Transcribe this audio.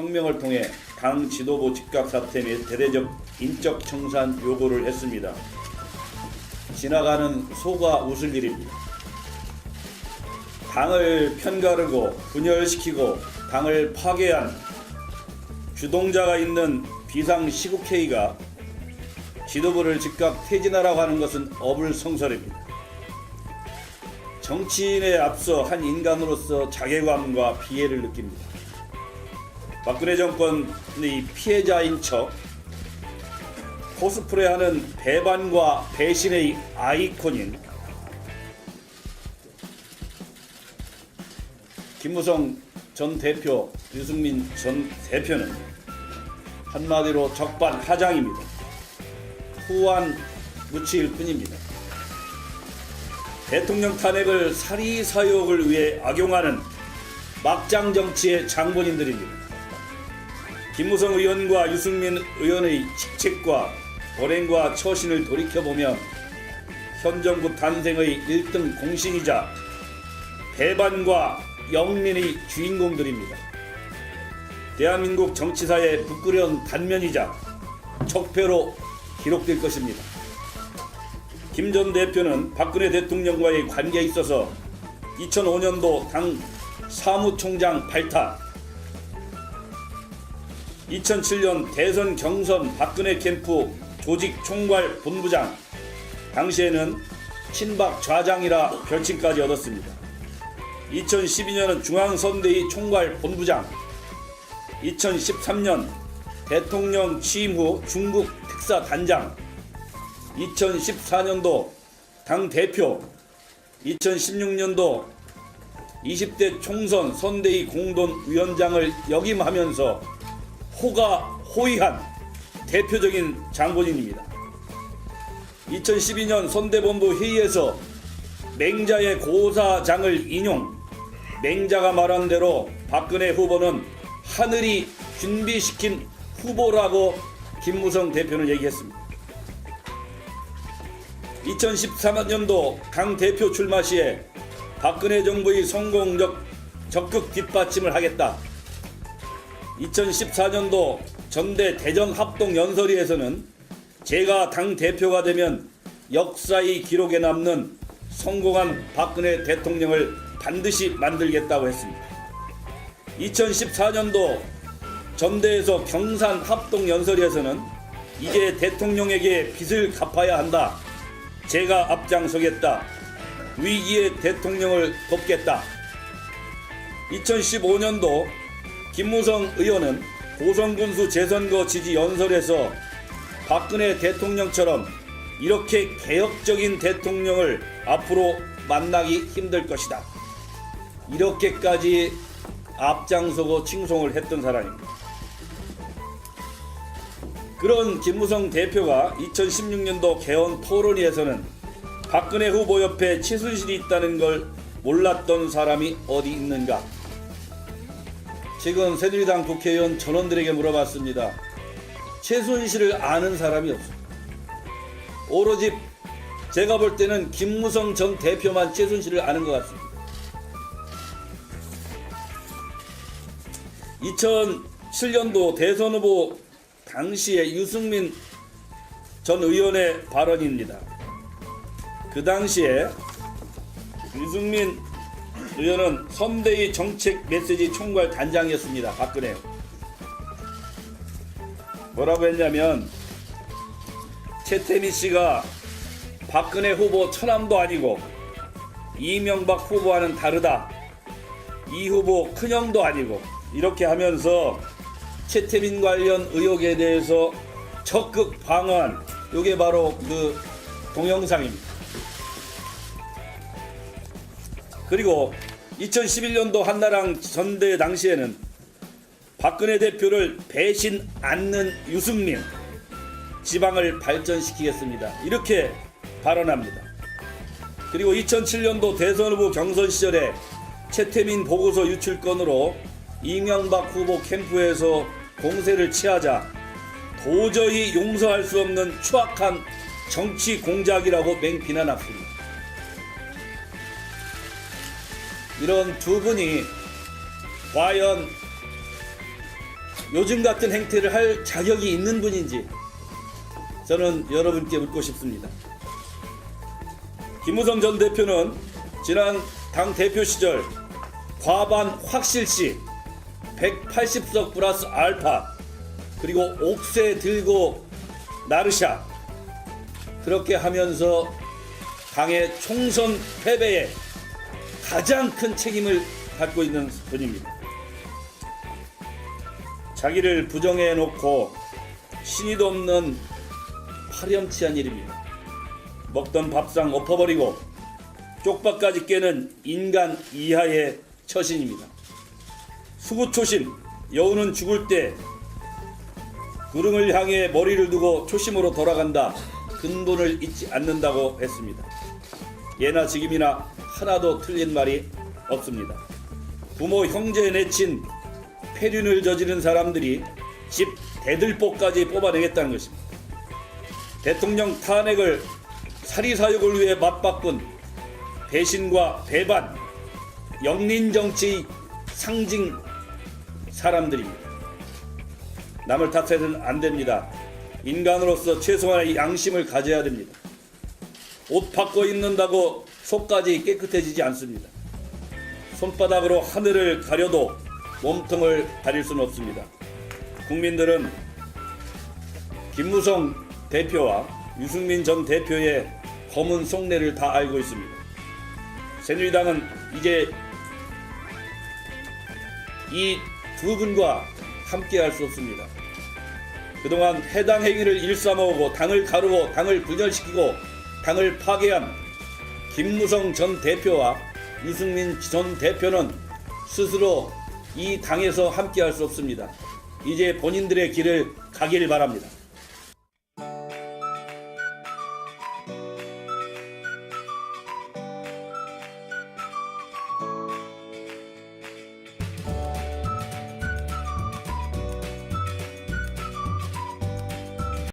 성명을 통해 당 지도부 즉각 사퇴 및 대대적 인적 청산 요구를 했습니다. 지나가는 소가 웃을 일입니다. 당을 편가르고 분열시키고 당을 파괴한 주동자가 있는 비상시국회의가 지도부를 즉각 퇴진하라고 하는 것은 어불성설입니다. 정치인에 앞서 한 인간으로서 자괴감과 피해를 느낍니다. 박근혜 정권의 피해자인 척 코스프레하는 배반과 배신의 아이콘인 김무성 전 대표, 유승민 전 대표는 한마디로 적반하장입니다. 후한 무치일 뿐입니다. 대통령 탄핵을 사리사욕을 위해 악용하는 막장 정치의 장본인들입니다. 김무성 의원과 유승민 의원의 직책과 벌행과 처신을 돌이켜보면 현 정부 탄생의 1등 공신이자 배반과 영민의 주인공들입니다. 대한민국 정치사의 부끄러운 단면이자 척패로 기록될 것입니다. 김 전 대표는 박근혜 대통령과의 관계에 있어서 2005년도 당 사무총장 발탁, 2007년 대선 경선 박근혜 캠프 조직 총괄 본부장, 당시에는 친박 좌장이라 별칭까지 얻었습니다. 2012년은 중앙선대위 총괄 본부장, 2013년 대통령 취임 후 중국 특사 단장, 2014년도 당 대표, 2016년도 20대 총선 선대위 공동위원장을 역임하면서 호가 호위한 대표적인 장본인입니다. 2012년 선대본부 회의에서 맹자의 고사장을 인용, 맹자가 말한 대로 박근혜 후보는 하늘이 준비시킨 후보라고 김무성 대표는 얘기했습니다. 2013년도 당 대표 출마 시에 박근혜 정부의 성공적 적극 뒷받침을 하겠다. 2014년도 전대 대전 합동 연설위에서는 제가 당 대표가 되면 역사의 기록에 남는 성공한 박근혜 대통령을 반드시 만들겠다고 했습니다. 2014년도 전대에서 경산 합동 연설에서는 이제 대통령에게 빚을 갚아야 한다. 제가 앞장서겠다. 위기의 대통령을 돕겠다. 2015년도 김무성 의원은 고성군수 재선거 지지 연설에서 박근혜 대통령처럼 이렇게 개혁적인 대통령을 앞으로 만나기 힘들 것이다. 이렇게까지 앞장서고 칭송을 했던 사람입니다. 그런 김무성 대표가 2016년도 개헌 토론회에서는 박근혜 후보 옆에 최순실이 있다는 걸 몰랐던 사람이 어디 있는가? 최근 새누리당 국회의원 전원들에게 물어봤습니다. 최순실을 아는 사람이 없습니다. 오로지 제가 볼 때는 김무성 전 대표만 최순실을 아는 것 같습니다. 2007년도 대선 후보 당시에 유승민 전 의원의 발언입니다. 그 당시에 유승민 의원은 선대위 정책 메시지 총괄 단장이었습니다. 박근혜. 뭐라고 했냐면 최태민 씨가 박근혜 후보 처남도 아니고 이명박 후보와는 다르다. 이 후보 큰형도 아니고 이렇게 하면서 최태민 관련 의혹에 대해서 적극 방어한 이게 바로 그 동영상입니다. 그리고 2011년도 한나라당 전대 당시에는 박근혜 대표를 배신 않는 유승민, 지방을 발전시키겠습니다. 이렇게 발언합니다. 그리고 2007년도 대선 후보 경선 시절에 최태민 보고서 유출 건으로 이명박 후보 캠프에서 공세를 취하자 도저히 용서할 수 없는 추악한 정치 공작이라고 맹비난했습니다. 이런 두 분이 과연 요즘 같은 행태를 할 자격이 있는 분인지 저는 여러분께 묻고 싶습니다. 김무성 전 대표는 지난 당 대표 시절 과반 확실시 180석 플러스 알파 그리고 옥새 들고 나르샤 그렇게 하면서 당의 총선 패배에 가장 큰 책임을 갖고 있는 분입니다. 자기를 부정해 놓고 신의도 없는 파렴치한 일입니다. 먹던 밥상 엎어버리고 쪽박까지 깨는 인간 이하의 처신입니다. 수구초심, 여우는 죽을 때 구름을 향해 머리를 두고 초심으로 돌아간다. 근본을 잊지 않는다고 했습니다. 예나 지금이나 하나도 틀린 말이 없습니다. 부모 형제 내친 폐륜을 저지른 사람들이 집 대들보까지 뽑아내겠다는 것입니다. 대통령 탄핵을 사리사욕을 위해 맞바꾼 배신과 배반, 영린정치의 상징 사람들입니다. 남을 탓해서는 안 됩니다. 인간으로서 최소한의 양심을 가져야 됩니다. 옷 바꿔 입는다고 속까지 깨끗해지지 않습니다. 손바닥으로 하늘을 가려도 몸통을 가릴 수는 없습니다. 국민들은 김무성 대표와 유승민 전 대표의 검은 속내를 다 알고 있습니다. 새누리당은 이제 이 두 분과 함께 할 수 없습니다. 그동안 해당 행위를 일삼아오고 당을 가르고 당을 분열시키고 당을 파괴한 김무성 전 대표와 유승민 전 대표는 스스로 이 당에서 함께 할 수 없습니다. 이제 본인들의 길을 가길 바랍니다.